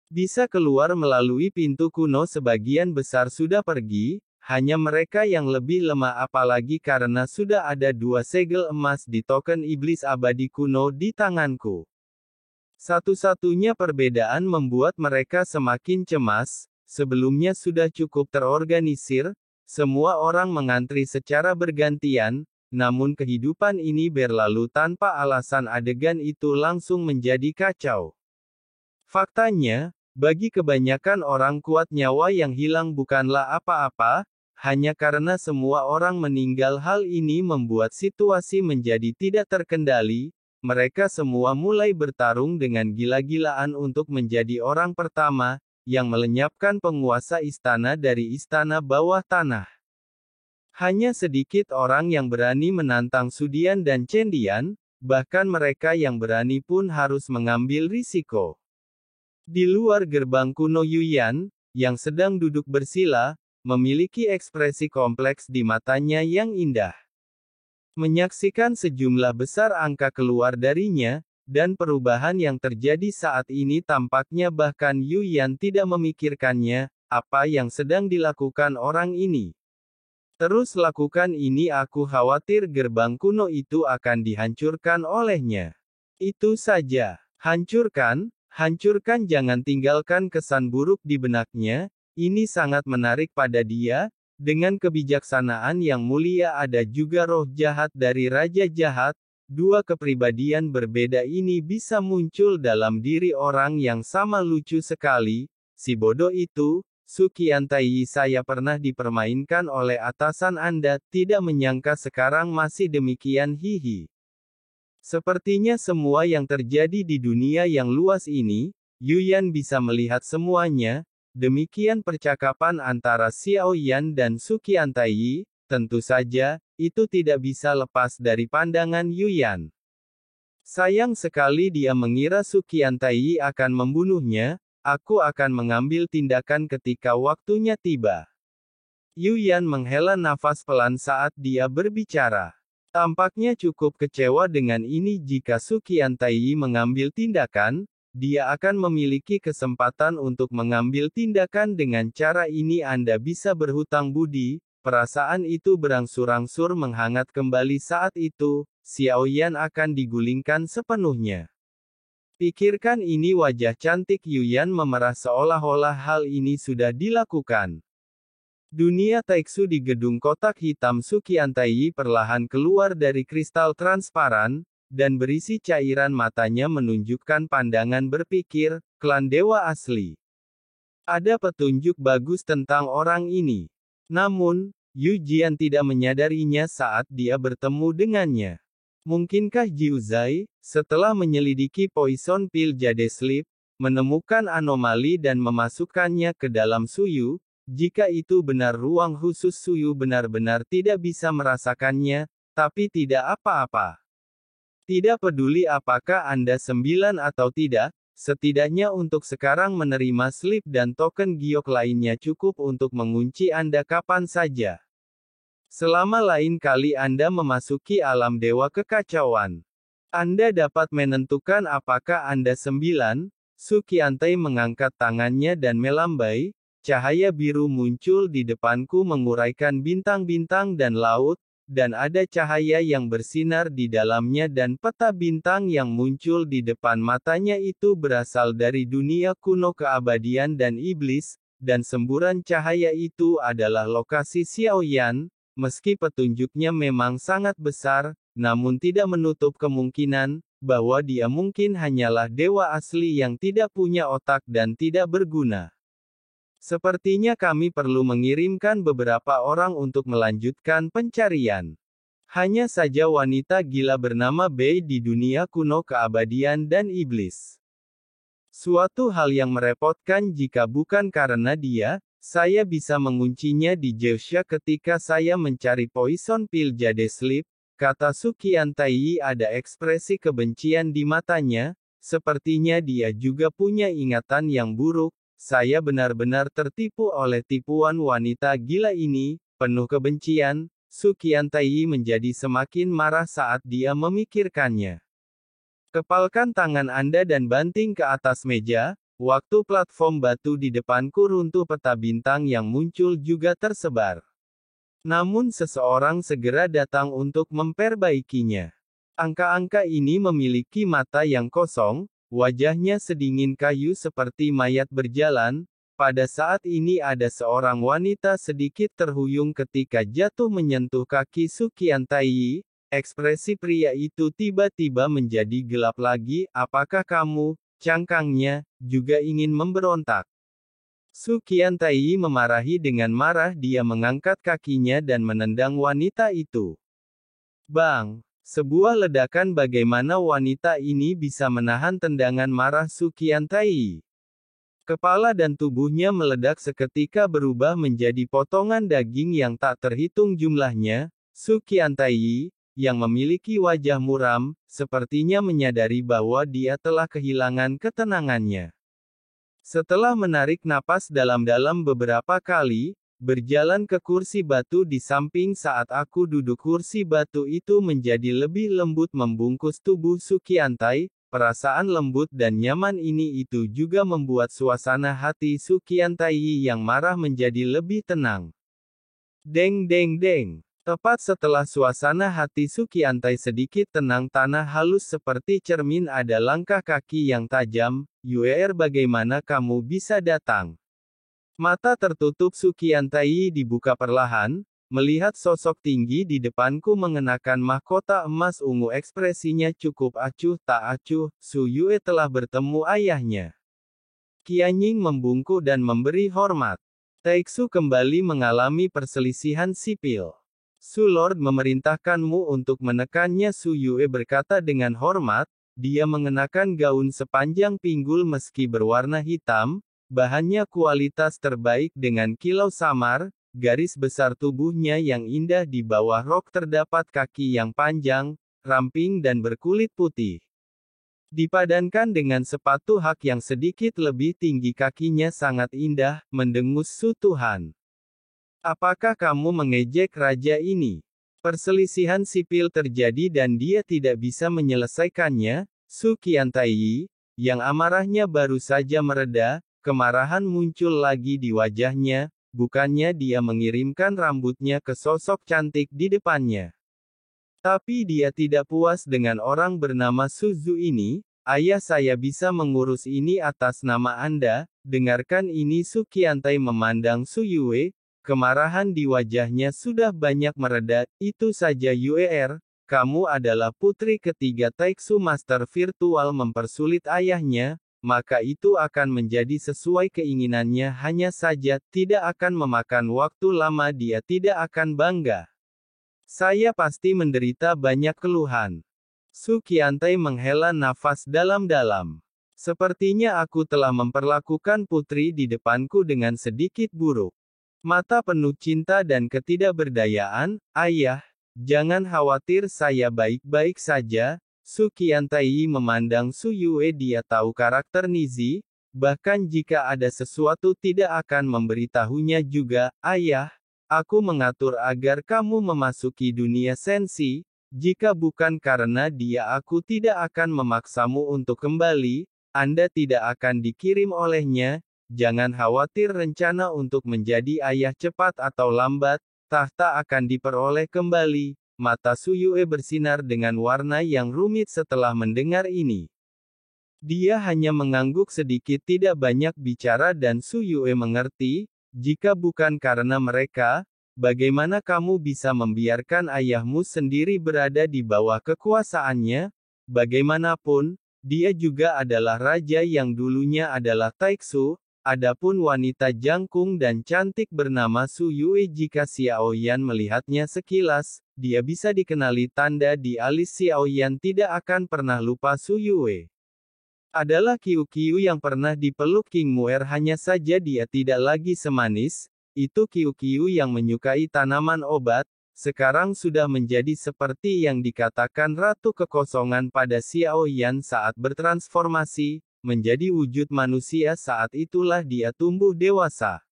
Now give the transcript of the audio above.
Bisa keluar melalui pintu kuno sebagian besar sudah pergi, hanya mereka yang lebih lemah apalagi karena sudah ada 2 segel emas di token iblis abadi kuno di tanganku. Satu-satunya perbedaan membuat mereka semakin cemas, sebelumnya sudah cukup terorganisir, semua orang mengantri secara bergantian, namun kehidupan ini berlalu tanpa alasan adegan itu langsung menjadi kacau. Faktanya, bagi kebanyakan orang kuat nyawa yang hilang bukanlah apa-apa, hanya karena semua orang meninggal hal ini membuat situasi menjadi tidak terkendali. Mereka semua mulai bertarung dengan gila-gilaan untuk menjadi orang pertama, yang melenyapkan penguasa istana dari istana bawah tanah. Hanya sedikit orang yang berani menantang Sudian dan Cendian, bahkan mereka yang berani pun harus mengambil risiko. Di luar gerbang kuno Yuyan, yang sedang duduk bersila, memiliki ekspresi kompleks di matanya yang indah. Menyaksikan sejumlah besar angka keluar darinya, dan perubahan yang terjadi saat ini tampaknya bahkan Yuyan tidak memikirkannya, apa yang sedang dilakukan orang ini. Terus lakukan ini aku khawatir gerbang kuno itu akan dihancurkan olehnya. Itu saja. Hancurkan, hancurkan jangan tinggalkan kesan buruk di benaknya, ini sangat menarik pada dia. Dengan kebijaksanaan yang mulia ada juga roh jahat dari Raja Jahat, dua kepribadian berbeda ini bisa muncul dalam diri orang yang sama lucu sekali, si bodoh itu, Sukiantai saya pernah dipermainkan oleh atasan Anda, tidak menyangka sekarang masih demikian hihi. Sepertinya semua yang terjadi di dunia yang luas ini, Yuyan bisa melihat semuanya. Demikian percakapan antara Xiao Yan dan Sukiantai, tentu saja, itu tidak bisa lepas dari pandangan Yuyan. Sayang sekali dia mengira Sukiantai akan membunuhnya, aku akan mengambil tindakan ketika waktunya tiba. Yuyan menghela nafas pelan saat dia berbicara. Tampaknya cukup kecewa dengan ini jika Sukiantai mengambil tindakan. Dia akan memiliki kesempatan untuk mengambil tindakan dengan cara ini Anda bisa berhutang budi, perasaan itu berangsur-angsur menghangat kembali saat itu, Xiao Yan akan digulingkan sepenuhnya. Pikirkan ini wajah cantik Yuyan memerah seolah-olah hal ini sudah dilakukan. Dunia Taiksu di gedung kotak hitam Sukiantai perlahan keluar dari kristal transparan, dan berisi cairan matanya menunjukkan pandangan berpikir, klan dewa asli. Ada petunjuk bagus tentang orang ini. Namun, Yu Jian tidak menyadarinya saat dia bertemu dengannya. Mungkinkah Jiu Zai, setelah menyelidiki poison pill Jade Sleep, menemukan anomali dan memasukkannya ke dalam Suyu? Jika itu benar ruang khusus Suyu benar-benar tidak bisa merasakannya, tapi tidak apa-apa. Tidak peduli apakah Anda 9 atau tidak, setidaknya untuk sekarang menerima slip dan token giok lainnya cukup untuk mengunci Anda kapan saja. Selama lain kali Anda memasuki alam dewa kekacauan. Anda dapat menentukan apakah Anda 9, Sukiantai mengangkat tangannya dan melambai, cahaya biru muncul di depanku menguraikan bintang-bintang dan laut, dan ada cahaya yang bersinar di dalamnya dan peta bintang yang muncul di depan matanya itu berasal dari dunia kuno keabadian dan iblis, dan semburan cahaya itu adalah lokasi Xiao Yan, meski petunjuknya memang sangat besar, namun tidak menutup kemungkinan, bahwa dia mungkin hanyalah dewa asli yang tidak punya otak dan tidak berguna. Sepertinya kami perlu mengirimkan beberapa orang untuk melanjutkan pencarian. Hanya saja wanita gila bernama Bei di dunia kuno keabadian dan iblis. Suatu hal yang merepotkan jika bukan karena dia, saya bisa menguncinya di Zeusha ketika saya mencari poison pill Jade Sleep, kata Sukiantai ada ekspresi kebencian di matanya, sepertinya dia juga punya ingatan yang buruk. Saya benar-benar tertipu oleh tipuan wanita gila ini, penuh kebencian. Sukiantai menjadi semakin marah saat dia memikirkannya. Kepalkan tangan Anda dan banting ke atas meja, Waktu platform batu di depanku runtuh, peta bintang yang muncul juga tersebar. Namun seseorang segera datang untuk memperbaikinya. Angka-angka ini memiliki mata yang kosong, wajahnya sedingin kayu seperti mayat berjalan. Pada saat ini ada seorang wanita sedikit terhuyung ketika jatuh menyentuh kaki Su Qiantai. Ekspresi pria itu tiba-tiba menjadi gelap lagi. Apakah kamu, cangkangnya, juga ingin memberontak? Su Qiantai memarahi dengan marah. Dia mengangkat kakinya dan menendang wanita itu. Bang! Sebuah ledakan. Bagaimana wanita ini bisa menahan tendangan marah Su Qiantai? Kepala dan tubuhnya meledak seketika berubah menjadi potongan daging yang tak terhitung jumlahnya. Su Qiantai, yang memiliki wajah muram, sepertinya menyadari bahwa dia telah kehilangan ketenangannya. Setelah menarik napas dalam-dalam beberapa kali, berjalan ke kursi batu di samping. Saat aku duduk, kursi batu itu menjadi lebih lembut membungkus tubuh Su Qiantai. Perasaan lembut dan nyaman ini itu juga membuat suasana hati Su Qiantai yang marah menjadi lebih tenang. Deng deng deng. Tepat setelah suasana hati Su Qiantai sedikit tenang, tanah halus seperti cermin, ada langkah kaki yang tajam. Yuer, bagaimana kamu bisa datang? Mata tertutup Su Qiantai dibuka perlahan, melihat sosok tinggi di depanku mengenakan mahkota emas ungu. Ekspresinya cukup acuh tak acuh. Su Yue telah bertemu ayahnya. Qianying membungkuk dan memberi hormat. Taixu kembali mengalami perselisihan sipil. Su Lord memerintahkanmu untuk menekannya. Su Yue berkata dengan hormat. Dia mengenakan gaun sepanjang pinggul meski berwarna hitam. Bahannya kualitas terbaik dengan kilau samar. Garis besar tubuhnya yang indah. Di bawah rok terdapat kaki yang panjang, ramping dan berkulit putih. Dipadankan dengan sepatu hak yang sedikit lebih tinggi, kakinya sangat indah, mendengus Su Tuhan. Apakah kamu mengejek raja ini? Perselisihan sipil terjadi dan dia tidak bisa menyelesaikannya. Su Qiantai, yang amarahnya baru saja mereda, kemarahan muncul lagi di wajahnya. Bukannya dia mengirimkan rambutnya ke sosok cantik di depannya. Tapi dia tidak puas dengan orang bernama Su Zu ini. Ayah, saya bisa mengurus ini atas nama Anda. Dengarkan ini. Su Qiantai memandang Su Yue. Kemarahan di wajahnya sudah banyak mereda. Itu saja Yuer, kamu adalah putri ketiga Taixu Master Virtual. Mempersulit ayahnya. Maka itu akan menjadi sesuai keinginannya, hanya saja, tidak akan memakan waktu lama, dia tidak akan bangga. Saya pasti menderita banyak keluhan. Su Qiantai menghela nafas dalam-dalam. Sepertinya aku telah memperlakukan putri di depanku dengan sedikit buruk. Mata penuh cinta dan ketidakberdayaan. Ayah, jangan khawatir, saya baik-baik saja. Su Qiantai memandang Su Yue. Dia tahu karakter Nizi, bahkan jika ada sesuatu tidak akan memberitahunya juga. Ayah, aku mengatur agar kamu memasuki dunia sensi. Jika bukan karena dia, aku tidak akan memaksamu untuk kembali. Anda tidak akan dikirim olehnya. Jangan khawatir, rencana untuk menjadi ayah cepat atau lambat, tahta akan diperoleh kembali. Mata Su Yue bersinar dengan warna yang rumit setelah mendengar ini. Dia hanya mengangguk sedikit, tidak banyak bicara, dan Su Yue mengerti. Jika bukan karena mereka, bagaimana kamu bisa membiarkan ayahmu sendiri berada di bawah kekuasaannya? Bagaimanapun, dia juga adalah raja yang dulunya adalah Taixu. Adapun wanita jangkung dan cantik bernama Su Yue, jika Xiaoyan melihatnya sekilas, dia bisa dikenali. Tanda di alis Xiaoyan tidak akan pernah lupa. Su Yue adalah Qiu-Qiu yang pernah dipeluk King Muer, hanya saja dia tidak lagi semanis itu. Qiu-Qiu yang menyukai tanaman obat, sekarang sudah menjadi seperti yang dikatakan Ratu Kekosongan pada Xiaoyan saat bertransformasi menjadi wujud manusia. Saat itulah dia tumbuh dewasa.